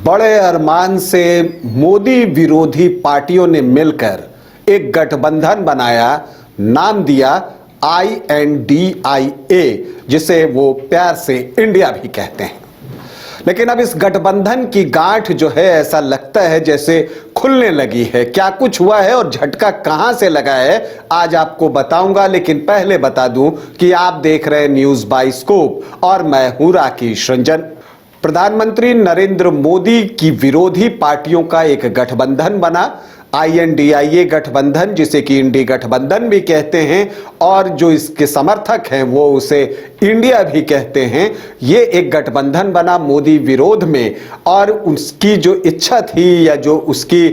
बड़े अरमान से मोदी विरोधी पार्टियों ने मिलकर एक गठबंधन बनाया, नाम दिया INDIA, जिसे वो प्यार से इंडिया भी कहते हैं। लेकिन अब इस गठबंधन की गांठ जो है ऐसा लगता है जैसे खुलने लगी है। क्या कुछ हुआ है और झटका कहां से लगा है आज आपको बताऊंगा, लेकिन पहले बता दूं कि आप देख रहे हैं न्यूज बाय स्कूप और मैं हूं राकेश रंजन। प्रधानमंत्री नरेंद्र मोदी की विरोधी पार्टियों का एक गठबंधन बना, INDIA गठबंधन, जिसे कि इंडी गठबंधन भी कहते हैं, और जो इसके समर्थक हैं वो उसे इंडिया भी कहते हैं। ये एक गठबंधन बना मोदी विरोध में, और उसकी जो इच्छा थी या जो उसकी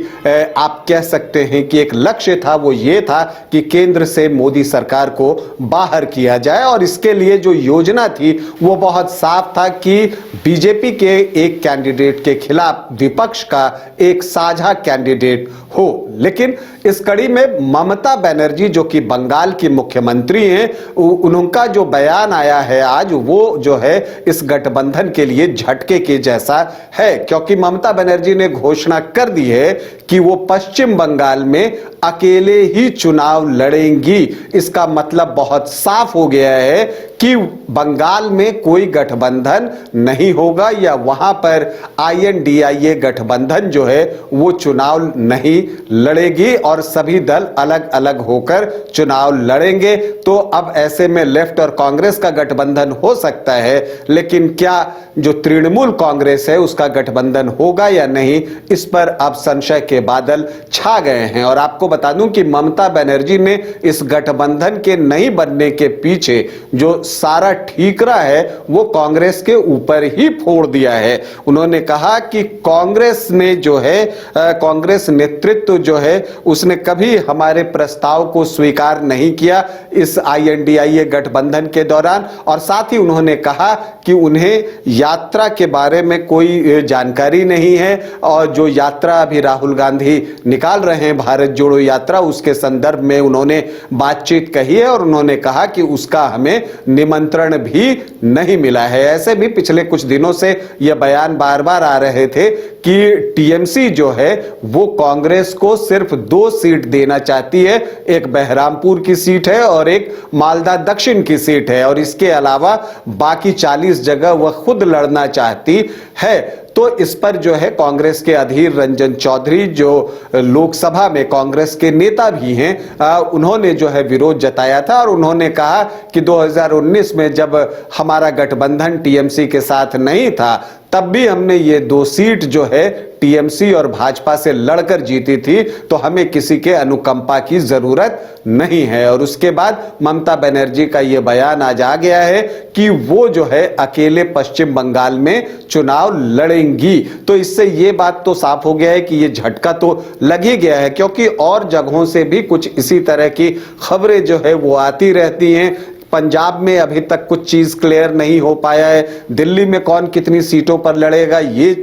आप कह सकते हैं कि एक लक्ष्य था, वो ये था कि केंद्र से मोदी सरकार को बाहर किया जाए। और इसके लिए जो योजना थी वो बहुत साफ था कि बीजेपी के एक कैंडिडेट के खिलाफ विपक्ष का एक साझा कैंडिडेट हो। लेकिन इस कड़ी में ममता बनर्जी, जो कि बंगाल की मुख्यमंत्री हैं, उनका जो बयान आया है आज, वो जो है इस गठबंधन के लिए झटके के जैसा है, क्योंकि ममता बनर्जी ने घोषणा कर दी है कि वो पश्चिम बंगाल में अकेले ही चुनाव लड़ेंगी। इसका मतलब बहुत साफ हो गया है कि बंगाल में कोई गठबंधन नहीं होगा, या वहां पर INDIA गठबंधन जो है वो चुनाव नहीं लड़ेगी और सभी दल अलग अलग होकर चुनाव लड़ेंगे। तो अब ऐसे में लेफ्ट और कांग्रेस का गठबंधन हो सकता है, लेकिन क्या जो तृणमूल कांग्रेस है उसका गठबंधन होगा या नहीं, इस पर अब संशय के बादल छा गए हैं। और आपको बता दूं कि ममता बनर्जी ने इस गठबंधन के नहीं बनने के पीछे जो सारा ठीकरा है वो कांग्रेस के ऊपर ही फोड़ दिया है। उन्होंने कहा कि कांग्रेस ने जो है कांग्रेस नेतृत्व जो है उसने कभी हमारे प्रस्ताव को स्वीकार नहीं किया इस INDIA गठबंधन के दौरान। और साथ ही उन्होंने कहा कि उन्हें यात्रा के बारे में कोई जानकारी नहीं है, और जो यात्रा अभी राहुल गांधी निकाल रहे हैं, भारत जोड़ो यात्रा, उसके संदर्भ में उन्होंने बातचीत कही है और उन्होंने कहा कि उसका हमें निमंत्रण भी नहीं मिला है। ऐसे भी पिछले कुछ दिनों से यह बयान बार बार आ रहे थे कि TMC जो है वो कांग्रेस को सिर्फ 2 सीट देना चाहती है, एक बहरामपुर की सीट है और एक मालदा दक्षिण की सीट है, और इसके अलावा बाकी 40 जगह वह खुद लड़ना चाहती है। तो इस पर जो है कांग्रेस के अधीर रंजन चौधरी, जो लोकसभा में कांग्रेस के नेता भी हैं, उन्होंने जो है विरोध जताया था और उन्होंने कहा कि 2019 में जब हमारा गठबंधन TMC के साथ नहीं था तब भी हमने ये 2 सीट जो है TMC और भाजपा से लड़कर जीती थी, तो हमें किसी के अनुकंपा की जरूरत नहीं है। और उसके बाद ममता बनर्जी का यह बयान आज आ गया है कि वो जो है अकेले पश्चिम बंगाल में चुनाव लड़ेंगी। तो इससे ये बात तो साफ हो गया है कि ये झटका तो लग ही गया है, क्योंकि और जगहों से भी कुछ इसी तरह की खबरें जो है वो आती रहती हैं। पंजाब में अभी तक कुछ चीज क्लियर नहीं हो पाया है, दिल्ली में कौन कितनी सीटों पर लड़ेगा ये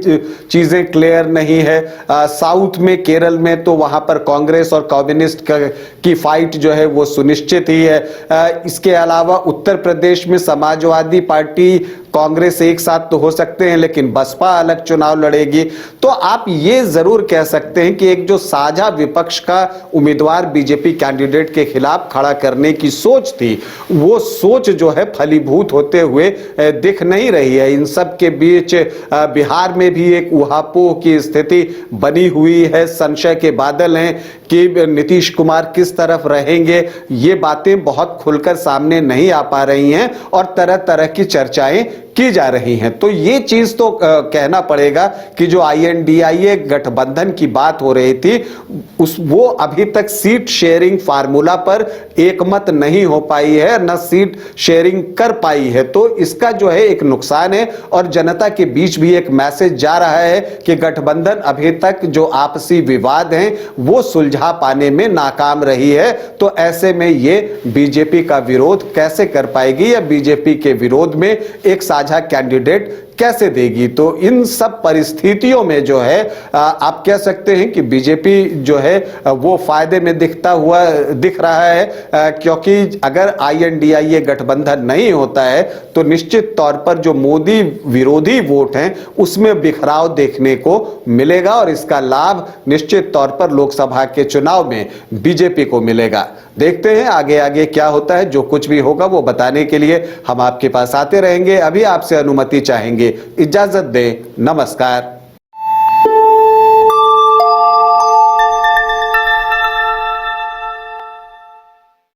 चीजें क्लियर नहीं है, साउथ में केरल में तो वहां पर कांग्रेस और कम्युनिस्ट की फाइट जो है वो सुनिश्चित ही है। इसके अलावा उत्तर प्रदेश में समाजवादी पार्टी कांग्रेस एक साथ तो हो सकते हैं, लेकिन बसपा अलग चुनाव लड़ेगी। तो आप ये जरूर कह सकते हैं कि एक जो साझा विपक्ष का उम्मीदवार बीजेपी कैंडिडेट के खिलाफ खड़ा करने की सोच थी, वो सोच जो है फलीभूत होते हुए दिख नहीं रही है। इन सब के बीच बिहार में भी एक उहापोह की स्थिति बनी हुई है, संशय के बादल हैं कि नीतीश कुमार किस तरफ रहेंगे। ये बातें बहुत खुलकर सामने नहीं आ पा रही हैं और तरह तरह की चर्चाएं की जा रही हैं। तो ये चीज तो कहना पड़ेगा कि जो INDIA गठबंधन की बात हो रही थी वो अभी तक सीट शेयरिंग फार्मूला पर एकमत नहीं हो पाई है, न सीट शेयरिंग कर पाई है। तो इसका जो है एक नुकसान है, और जनता के बीच भी एक मैसेज जा रहा है कि गठबंधन अभी तक जो आपसी विवाद हैं वो सुलझा पाने में नाकाम रही है। तो ऐसे में ये बीजेपी का विरोध कैसे कर पाएगी, या बीजेपी के विरोध में एक साझा कैंडिडेट कैसे देगी। तो इन सब परिस्थितियों में जो है आप कह सकते हैं कि बीजेपी जो है वो फायदे में दिख रहा है, क्योंकि अगर INDIA गठबंधन नहीं होता है तो निश्चित तौर पर जो मोदी विरोधी वोट हैं उसमें बिखराव देखने को मिलेगा और इसका लाभ निश्चित तौर पर लोकसभा के चुनाव में बीजेपी को मिलेगा। देखते हैं आगे आगे क्या होता है। जो कुछ भी होगा वो बताने के लिए हम आपके पास आते रहेंगे। अभी आपसे अनुमति चाहेंगे, इजाजत दें, नमस्कार।